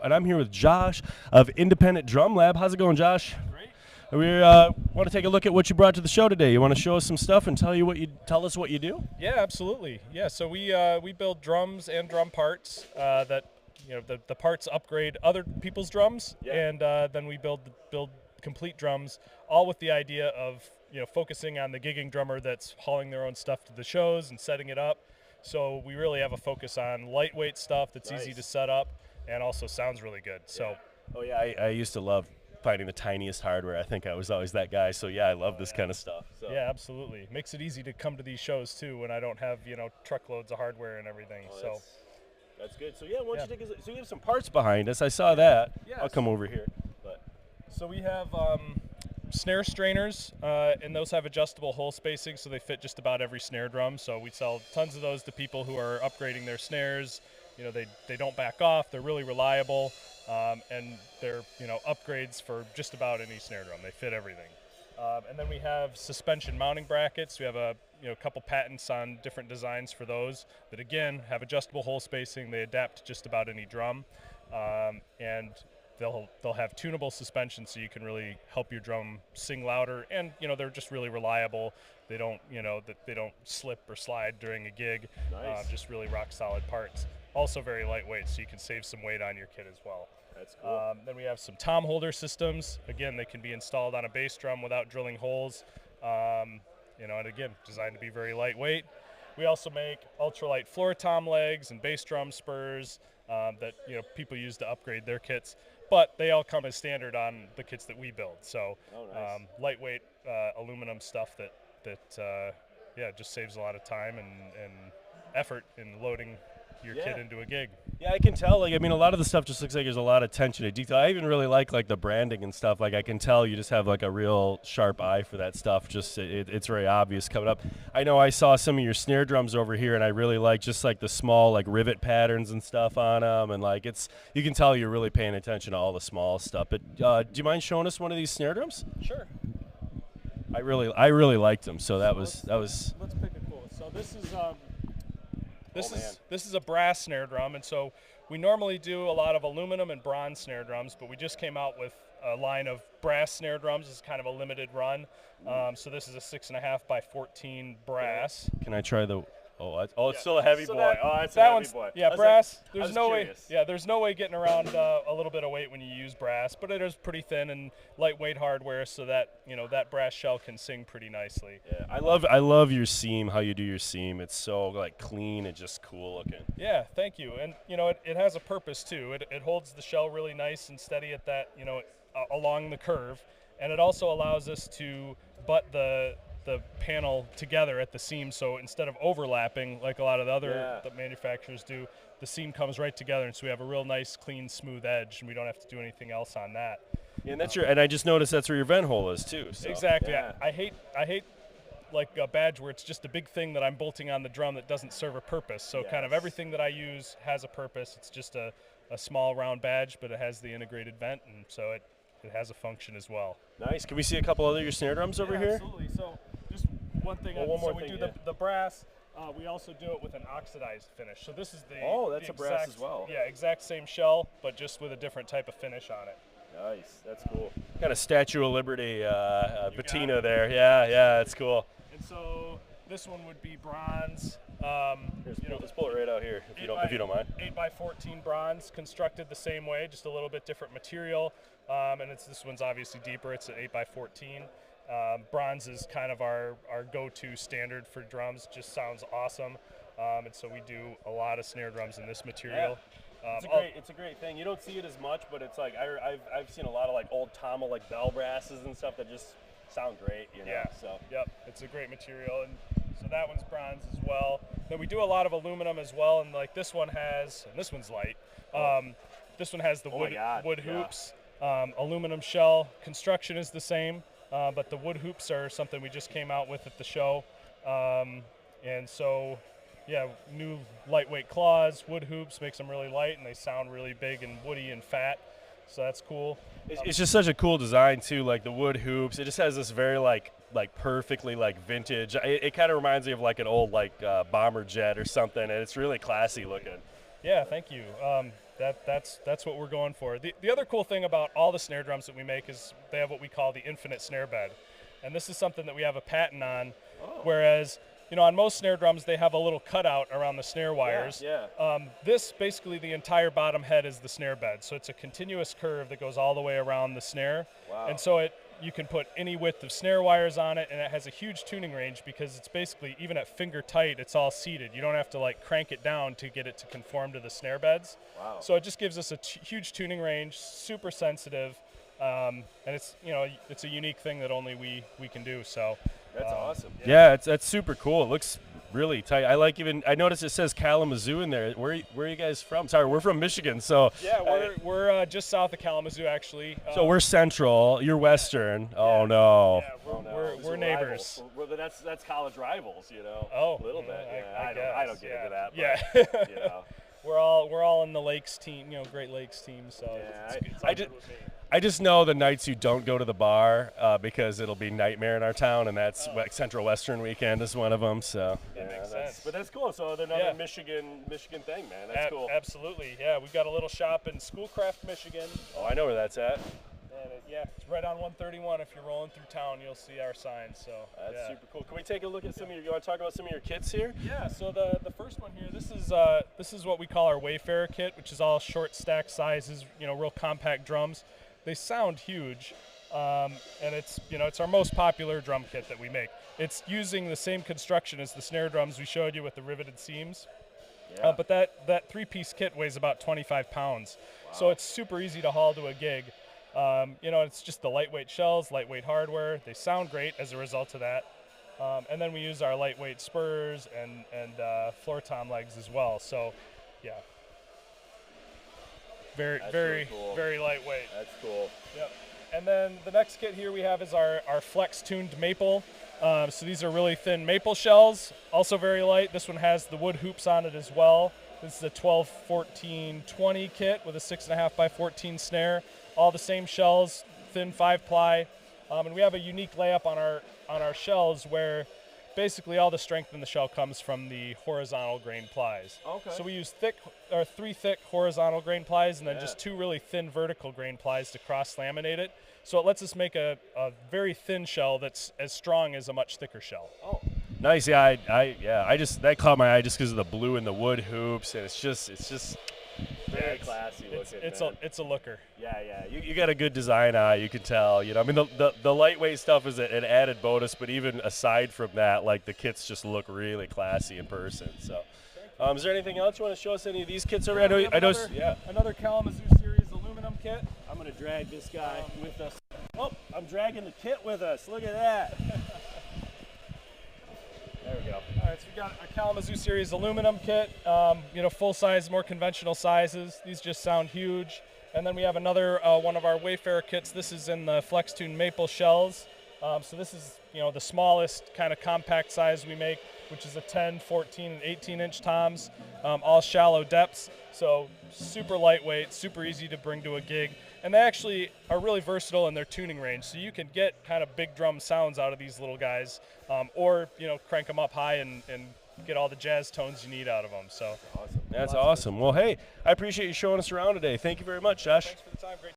And I'm here with Josh of Independent Drum Lab. How's it going, Josh? Great. We want to take a look at what you brought to the show today. You want to show us some stuff and tell us what you do? Yeah, absolutely. Yeah, so we build drums and drum parts that the parts upgrade other people's drums, and then we build complete drums, all with the idea of focusing on the gigging drummer that's hauling their own stuff to the shows and setting it up. So we really have a focus on lightweight stuff that's easy to set up and also sounds really good. So, oh yeah, I used to love finding the tiniest hardware. I think I was always that guy. So yeah, I love this kind of stuff. So. Yeah, absolutely. Makes it easy to come to these shows too when I don't have truckloads of hardware and everything. Oh, so that's good. So yeah, why don't you take so you have some parts behind us. I saw that. Yes. I'll come over here. So we have snare strainers, and those have adjustable hole spacing, so they fit just about every snare drum. So we sell tons of those to people who are upgrading their snares. They don't back off. They're really reliable, and they're upgrades for just about any snare drum. They fit everything. And then we have suspension mounting brackets. We have a couple patents on different designs for those that again have adjustable hole spacing. They adapt to just about any drum, and they'll have tunable suspension, so you can really help your drum sing louder. And they're just really reliable. They don't they don't slip or slide during a gig. Nice. Just really rock solid parts. Also very lightweight, so you can save some weight on your kit as well. That's cool. Then we have some tom holder systems. Again, they can be installed on a bass drum without drilling holes. And again, designed to be very lightweight. We also make ultralight floor tom legs and bass drum spurs that people use to upgrade their kits. But they all come as standard on the kits that we build. So lightweight aluminum stuff that just saves a lot of time and effort in loading your kit into a gig. Yeah, I can tell. A lot of the stuff just looks like there's a lot of attention to detail. I even really like the branding and stuff. I can tell you just have a real sharp eye for that stuff. Just it's very obvious coming up. I know I saw some of your snare drums over here, and I really like just the small rivet patterns and stuff on them, and you can tell you're really paying attention to all the small stuff. But do you mind showing us one of these snare drums? Sure. I really liked them. So let's pick a cool. So this is a brass snare drum, and so we normally do a lot of aluminum and bronze snare drums, but we just came out with a line of brass snare drums. It's kind of a limited run. So this is a 6.5 by 14 brass. Can I try the? It's still a heavy boy. It's a heavy boy. Yeah, brass. There's no way. Yeah, there's no way getting around a little bit of weight when you use brass, but it is pretty thin and lightweight hardware, so that that brass shell can sing pretty nicely. Yeah, I love your seam. How you do your seam. It's so clean and just cool looking. Yeah, thank you. And it has a purpose too. It holds the shell really nice and steady at that along the curve, and it also allows us to butt the panel together at the seam, so instead of overlapping like a lot of the other manufacturers do, the seam comes right together, and so we have a real nice, clean, smooth edge, and we don't have to do anything else on that. Yeah, and and I just noticed that's where your vent hole is too. So. Exactly. Yeah. I hate a badge where it's just a big thing that I'm bolting on the drum that doesn't serve a purpose. So kind of everything that I use has a purpose. It's just a small round badge, but it has the integrated vent, and so it has a function as well. Nice. Can we see a couple other your snare drums over here? Absolutely. So just one thing. We do the brass. We also do it with an oxidized finish. So this is that's a brass as well. Yeah, exact same shell, but just with a different type of finish on it. Nice. That's cool. Kind of Statue of Liberty patina there. Yeah, that's cool. And so this one would be bronze. Let's pull it right out here if you don't mind. 8 by 14 bronze, constructed the same way, just a little bit different material. And this one's obviously deeper. It's an 8 by 14. Bronze is kind of our go-to standard for drums. Just sounds awesome. And so we do a lot of snare drums in this material. Yeah. It's a great thing. You don't see it as much, but it's I've seen a lot of old Tommel bell brasses and stuff that just sound great. Yeah. So yep, it's a great material, and so that one's bronze as well. Then we do a lot of aluminum as well, and this one has, and this one's light. This one has the wood hoops, aluminum shell. Construction is the same, but the wood hoops are something we just came out with at the show, and so. Yeah, new lightweight claws, wood hoops makes them really light, and they sound really big and woody and fat, so that's cool. It's just such a cool design too, the wood hoops. It just has this very perfectly vintage. It kind of reminds me of an old bomber jet or something, and it's really classy looking. Yeah, thank you. That's what we're going for. The other cool thing about all the snare drums that we make is they have what we call the infinite snare bed, and this is something that we have a patent on. Whereas, on most snare drums they have a little cutout around the snare wires. This basically the entire bottom head is the snare bed, so it's a continuous curve that goes all the way around the snare. And so you can put any width of snare wires on it, and it has a huge tuning range because it's basically, even at finger tight, it's all seated. You don't have to like crank it down to get it to conform to the snare beds. So it just gives us a huge tuning range, super sensitive, and it's it's a unique thing that only we can do. So that's awesome. Yeah, that's super cool. It looks really tight. I noticed it says Kalamazoo in there. Where are you guys from? Sorry, we're from Michigan. So yeah, we're just south of Kalamazoo, actually. So we're central. You're western. Oh no. Yeah, we're neighbors. That's college rivals, Oh, a little bit. I don't get into that. But, yeah. We're all in the Lakes team, Great Lakes team. So I just know the nights you don't go to the bar because it'll be nightmare in our town, and that's Central Western weekend is one of them. So that makes sense. But that's cool. So they're another Michigan thing, man. That's cool. Absolutely, yeah. We've got a little shop in Schoolcraft, Michigan. Oh, I know where that's at. And it's right on 131. If you're rolling through town, you'll see our sign. So that's super cool. Can we take a look at you want to talk about some of your kits here? Yeah. So the first one here, this is what we call our Wayfarer kit, which is all short stack sizes. Real compact drums. They sound huge, and it's our most popular drum kit that we make. It's using the same construction as the snare drums we showed you with the riveted seams. But that three-piece kit weighs about 25 pounds, so it's super easy to haul to a gig. It's just the lightweight shells, lightweight hardware. They sound great as a result of that. And then we use our lightweight spurs and floor tom legs as well. So, yeah. Very cool. Very lightweight. That's cool. Yep. And then the next kit here we have is our flex tuned maple. So these are really thin maple shells, also very light. This one has the wood hoops on it as well. This is a 12, 14, 20 kit with a 6.5 by 14 snare. All the same shells, thin 5-ply. And we have a unique layup on our shells where basically all the strength in the shell comes from the horizontal grain plies. Okay. So we use 3 thick horizontal grain plies and then just 2 really thin vertical grain plies to cross laminate it. So it lets us make a very thin shell that's as strong as a much thicker shell. Oh, nice. Yeah, that caught my eye just because of the blue and the wood hoops, and it's just very classy looking. It's a looker. Yeah. You got a good design eye. You can tell. I mean, the lightweight stuff is an added bonus, but even aside from that, like the kits just look really classy in person. So, is there anything else you want to show us? Any of these kits already? Another Kalamazoo series aluminum kit. I'm gonna drag this guy with us. Oh, I'm dragging the kit with us. Look at that. There we go. All right, so we got a Kalamazoo series aluminum kit, full size, more conventional sizes. These just sound huge. And then we have another one of our Wayfarer kits. This is in the Flex Tune maple shells. So this is, the smallest kind of compact size we make, which is a 10, 14, and 18-inch toms, all shallow depths. So super lightweight, super easy to bring to a gig. And they actually are really versatile in their tuning range. So you can get kind of big drum sounds out of these little guys, or, crank them up high and get all the jazz tones you need out of them. So That's awesome. Well, hey, I appreciate you showing us around today. Thank you very much, Josh. Thanks for the time. Great